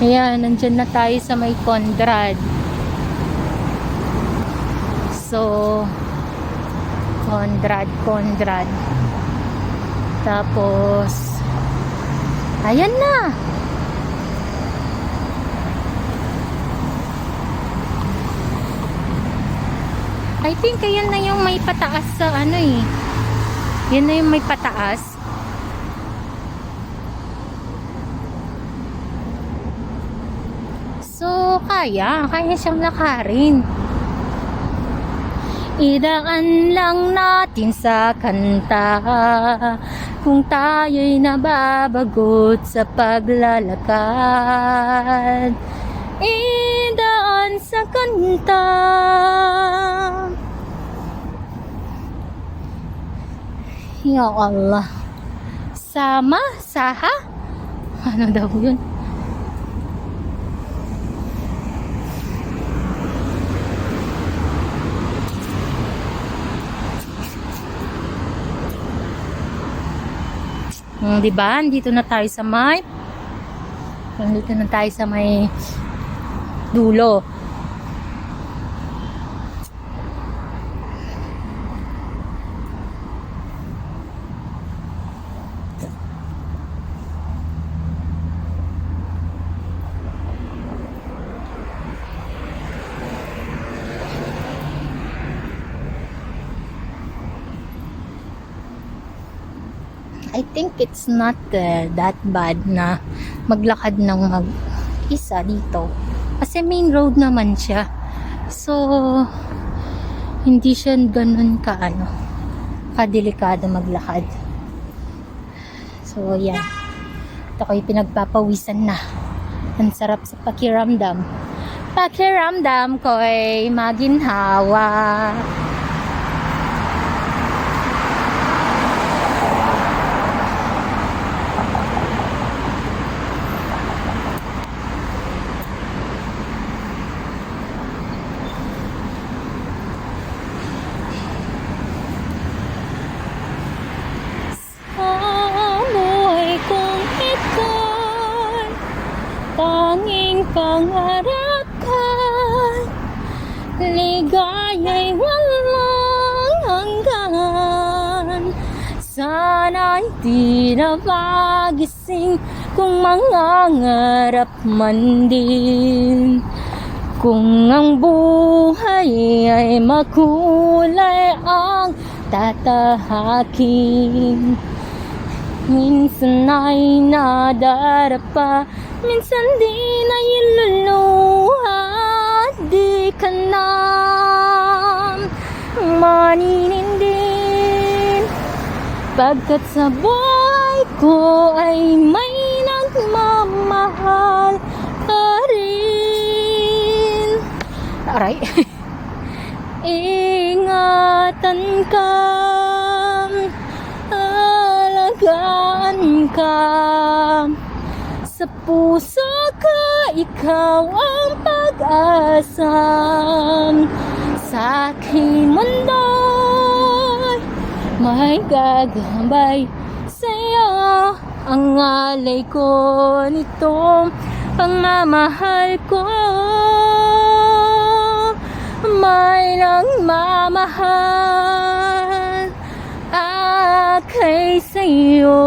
Ayan, nandyan na tayo sa may Conrad. So, Conrad. Tapos, ayan na. I think ayan na yung may pataas sa ano eh. Yan na yung may pataas. So, kaya siyang lakarin. Idaan lang natin sa kanta kung tayo'y nababagot sa paglalakad. Idaan sa kanta. Ya Allah. Sama, saha? Ano daw yun? Diba? Dito na tayo sa may dulo. I think it's not that bad na maglakad ng mag-isa dito. Kasi main road naman siya. So, hindi siya ganun kadelikado maglakad. So, yan. Ito ko'y pinagpapawisan na. Ang sarap sa pakiramdam. Pakiramdam ko'y maginhawa. Tanging pangarap ka, ligaya'y walang hanggan. Sana'y di na magising kung mangangarap man din. Kung ang buhay ay makulay ang tatahakin. Minsan ay nadarapa, minsan di na iluluha. Di ka na maninindin, pagkat sa buhay ko ay may nagmamahal pa rin. Aray. Ingatan ka, alagaan ka. Sa puso ko, ikaw ang pag-asa. Sa aking mundo, may gagambay sa'yo. Ang alay ko nitong pagmamahal ko. May nagmamahal akay sa'yo.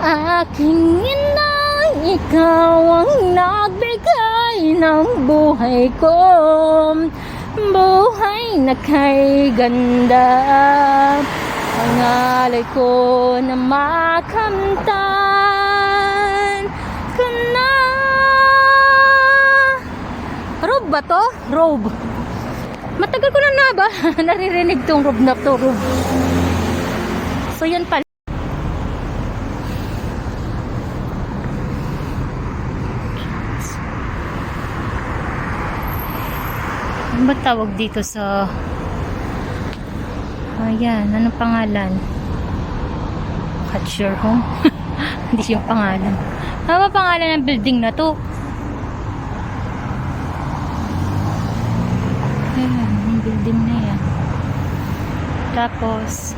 Aking inang, ikaw ang nagbigay ng buhay ko. Buhay na kay ganda. Ang alay ko na makamtan ka na. Robe ba to? Robe. Matagal ko na ba naririnig tong robe na to. Robe. So yan pala. Ano ba tawag dito sa ayan, anong pangalan? Catch Your Home? Hindi yung pangalan. Ano ba pangalan ng building na to? Ayan, yung building na yan. Tapos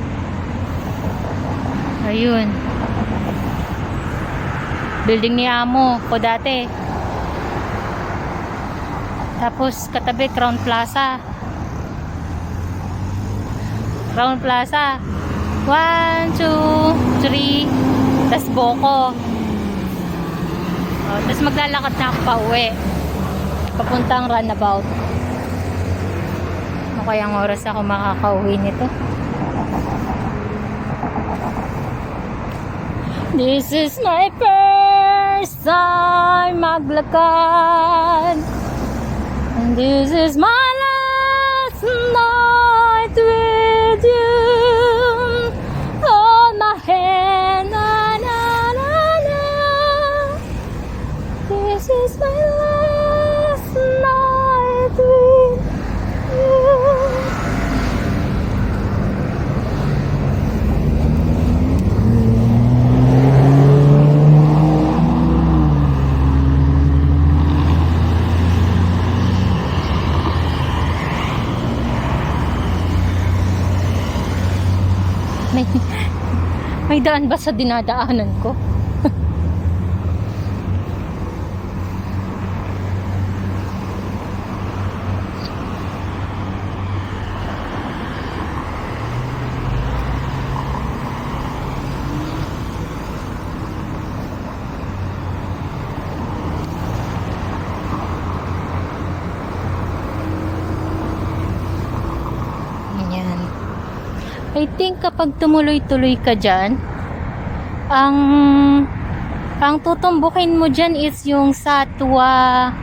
ayun, Building ni amo ko dati. Tapos katabi Crown Plaza. Crown Plaza. 1, 2, 3. Tas Boko. Tapos maglalakad na ako pa uwi. Papuntang runabout. Ano kayang oras ako makakauwi nito? This is my first time maglakad. And this is my last night with you. Hold my hand, na na na na. This is my last night with you. May daan ba sa dinadaanan ko? I think kapag tumuloy-tuloy ka dyan, ang tutumbukin mo dyan is yung Satwa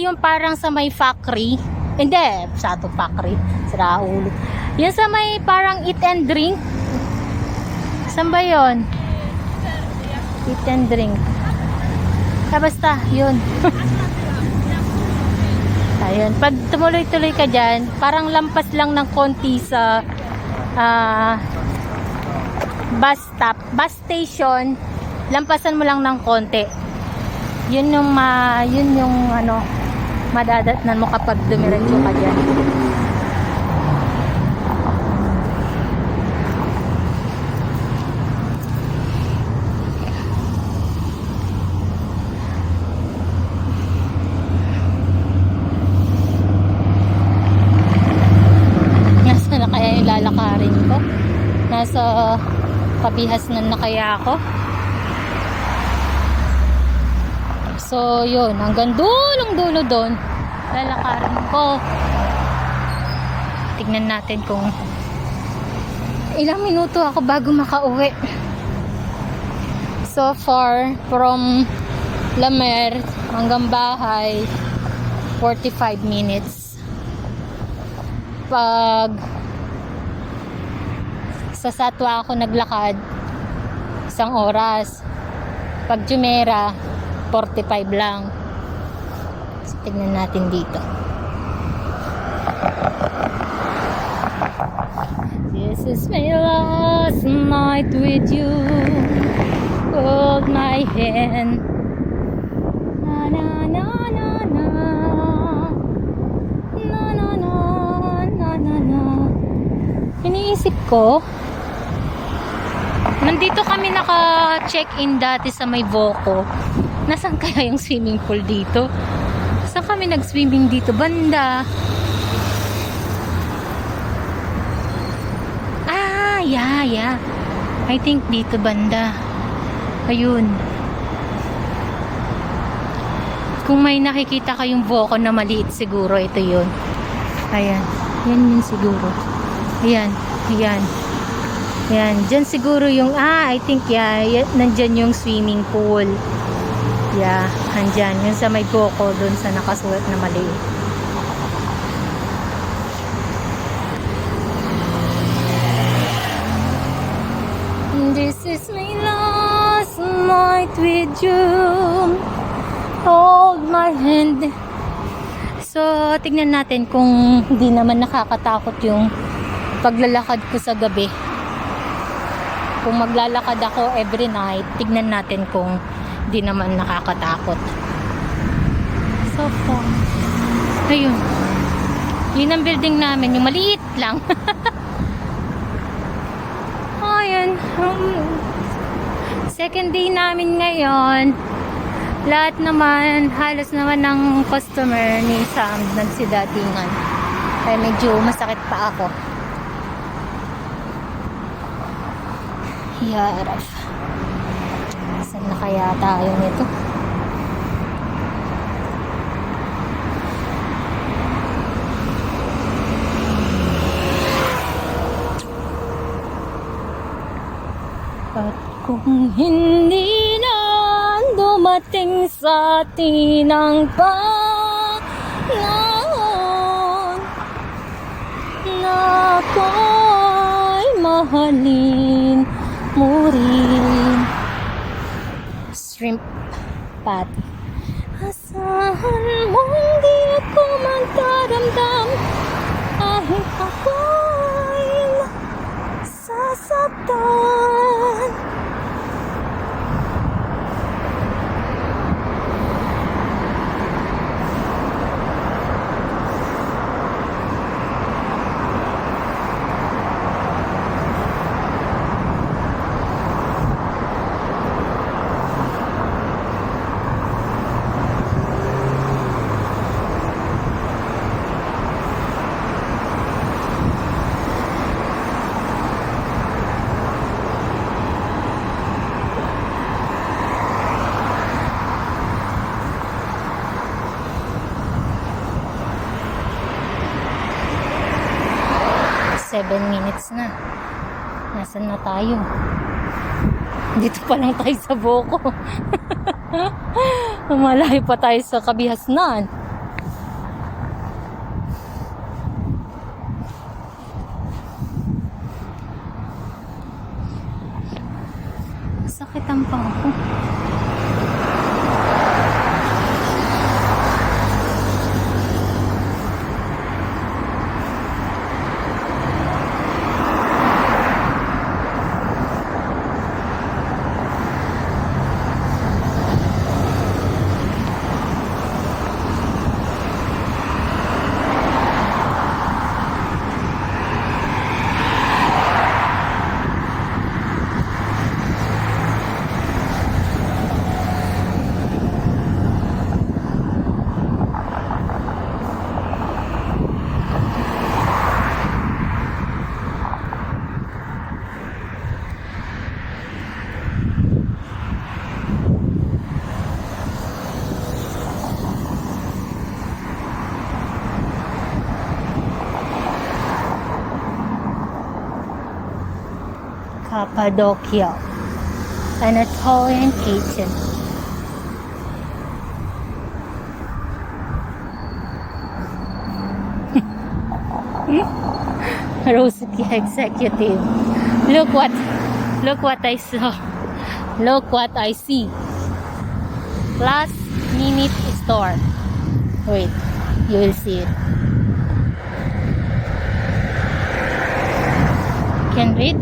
yung parang sa may factory. Hindi, Satwa factory. Sira ulo. Yan sa may parang eat and drink. Saan ba yun? Eat and drink. Basta, yun. Ayun, pag tumuloy-tuloy ka dyan, parang lampas lang ng konti sa bus station, lampasan mo lang ng konti. Yun yung madadatnan mo kapag dumiretso ka dyan. Lalakarin ko. Nasa Kabihasnan na kaya ako. So, yun. Hanggang dulo doon. Lalakarin ko. Tignan natin kung ilang minuto ako bago makauwi. So far, from Lamer hanggang bahay, 45 minutes. Pag sa Satwa ako naglakad, 1 oras. Pag Jumeirah, 45 lang. So, tignan natin dito. This is my last night with you. Hold my hand. Na na na na na. Na na na na na na. Iniisip ko, nandito kami naka-check-in dati sa may Voco. Nasaan kaya yung swimming pool dito? Saan kami nag-swimming dito? Banda. Yeah. I think dito banda. Ayun. Kung may nakikita kayong Voco na maliit siguro, ito yun. Ayan. Yan yun siguro. Ayan. Yan, dyan siguro yung, I think, nandyan yung swimming pool. Yeah, andyan. Yung sa may Voco, dun sa nakasulat na maliit. This is my last night with you. Hold my hand. So, tignan natin kung hindi naman nakakatakot yung paglalakad ko sa gabi. Kung maglalakad ako every night, tignan natin kung di naman nakakatakot. So far. Ayun. Yun ang building namin. Yung maliit lang. Ayun. Second day namin ngayon. Lahat naman, halos naman ng customer ni Sam nagsidatingan. Kaya medyo masakit pa ako. Yaraf. Saan na kaya tayo nito? At kung hindi na dumating sa atin ang panahon na ako'y mahalin mo rin. Shrimp patty. Asahan mong di ako magdaramdam kahit ako'y sasaktan. Seven minutes na. Nasaan na tayo? Dito pa lang tayo sa Boko. Malayo pa tayo sa Kabihasnan. Sakit ang paa ko. Cappadocia, Anatolian kitchen. Rosity executive. Look what I saw. Look what I see. Last minute store. Wait, you will see it. Can read?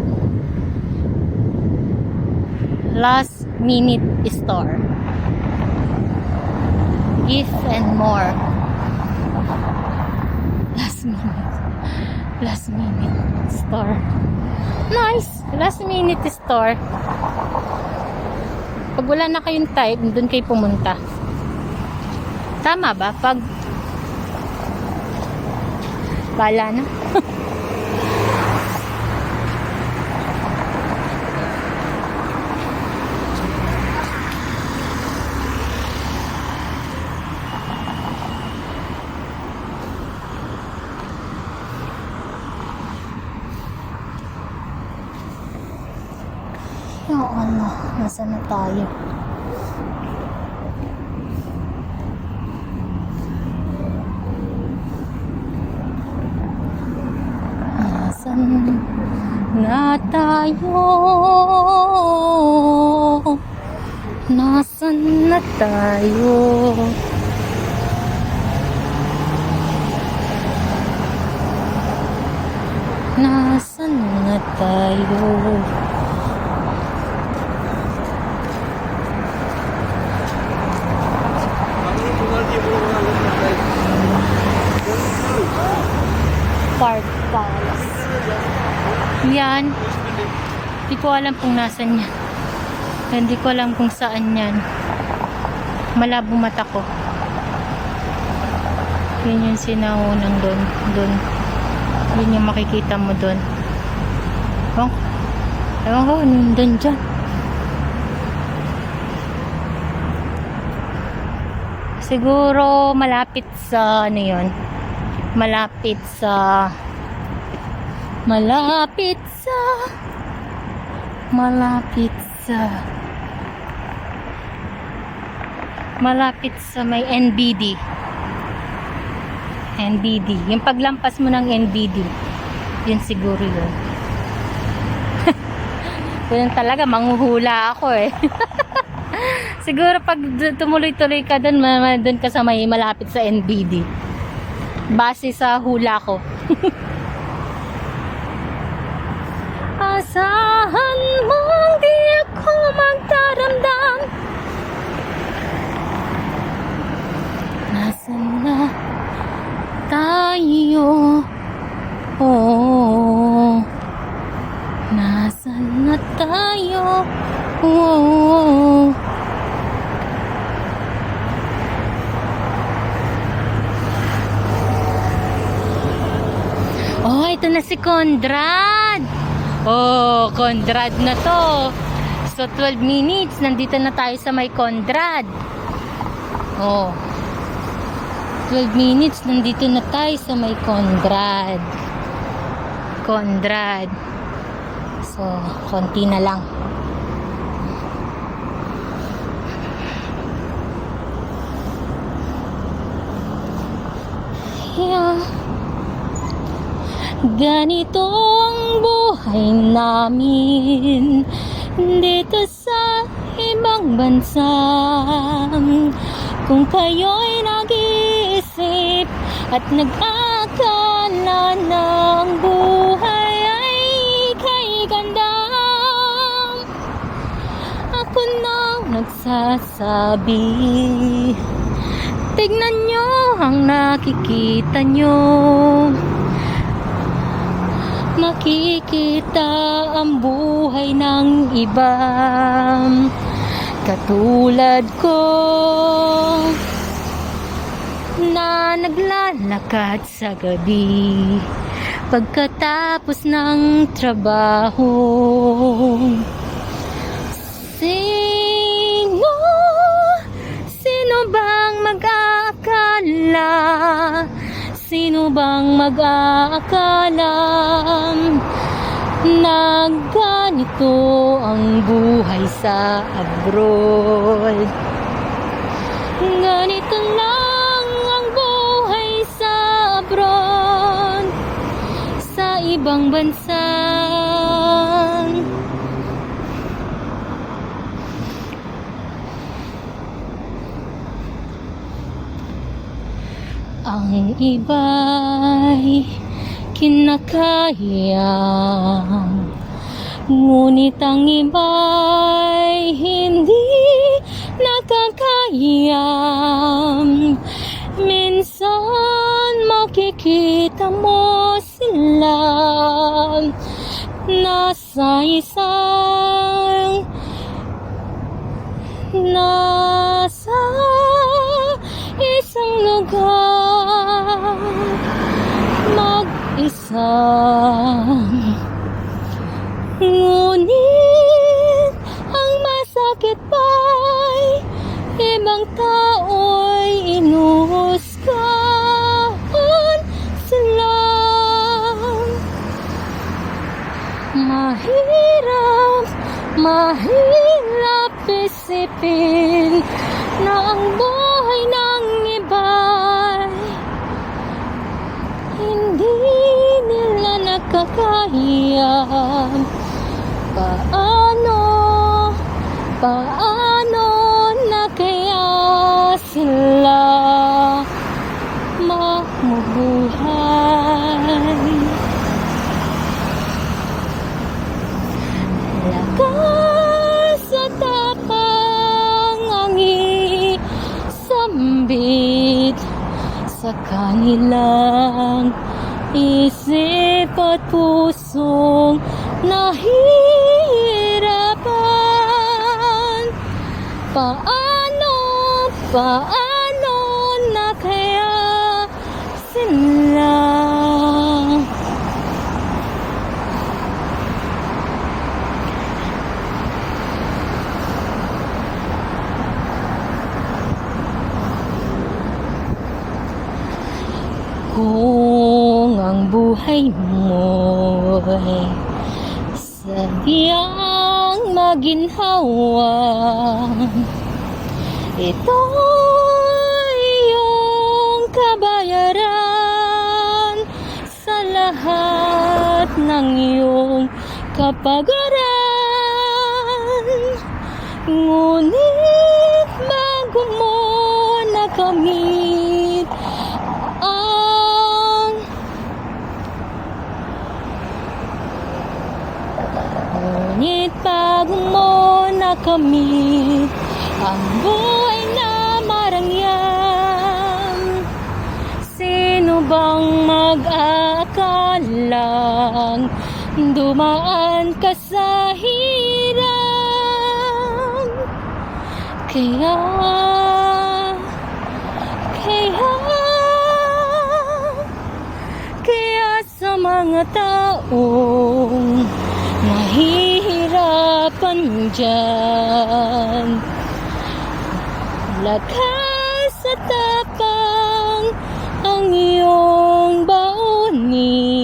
Last minute store. Gift and more. Last minute store. Nice! Last minute store. Pag wala na kayong type, doon kayo pumunta. Tama ba? Pag bala na. Ya Allah, nasa na tayo? Nasaan na tayo? Nasaan na tayo? Nasaan na tayo? Park Palace. Yan. Hindi ko alam kung nasan yan. Hindi ko alam kung saan yan. Malabo mata ko. Yun yung sinaunang doon. Yun yung makikita mo doon. Ewan ko, doon dyan. Siguro malapit sa ano yun. Malapit sa may NBD. Yung paglampas mo ng NBD, yun siguro yun. Yun talaga, manghuhula ako eh. Siguro pag tumuloy-tuloy ka doon, doon ka sa may malapit sa NBD. Base sa hula ko. Asahan mong di ako magdaramdam. Nasaan na tayo? Oh, nasaan na tayo? Oh, oh, ito na si Conrad. Oh, Conrad na to. So, 12 minutes. Nandito na tayo sa may Conrad. Oh. 12 minutes. Nandito na tayo sa may Conrad. So, konti na lang. Yeah. Ganito ang buhay namin dito sa ibang bansa. Kung kayo'y nag-iisip at nag-akala ng buhay ay kay ganda, ako na nagsasabi, tignan nyo ang nakikita nyo. Makikita ang buhay ng iba katulad ko na naglalakad sa gabi pagkatapos ng trabaho. Sino bang mag-aakala na ganito ang buhay sa abroad? Ganito lang ang buhay sa abroad, sa ibang bansa. Ang iba'y kinakaya, ngunit ang iba'y hindi nakakaya. Minsan makikita mo sila nasa isang lugar, mag-isa. Ngunit ang masakit pa'y ibang tao'y inuhusgahan sila. Mahirap isipin na ang buhay ng iba'y hindi nila nakakaya. Paano na kaya sila mamubuhay? Lakas at tapang ang isambit sa kanilang isip at pusong nahihirapan. Paano na kaya sila? Kung ang buhay mo'y sadyang maginhawa, ito iyong kabayaran sa lahat ng iyong kapagaran. Ngunit bago mo nakamit ang nakamit ang buhay na marangyang, sino bang mag-aakalang dumaan ka sa hirap? Kaya sa mga taong nahihirapan dyan, lakas at tapang ang iyong baunin.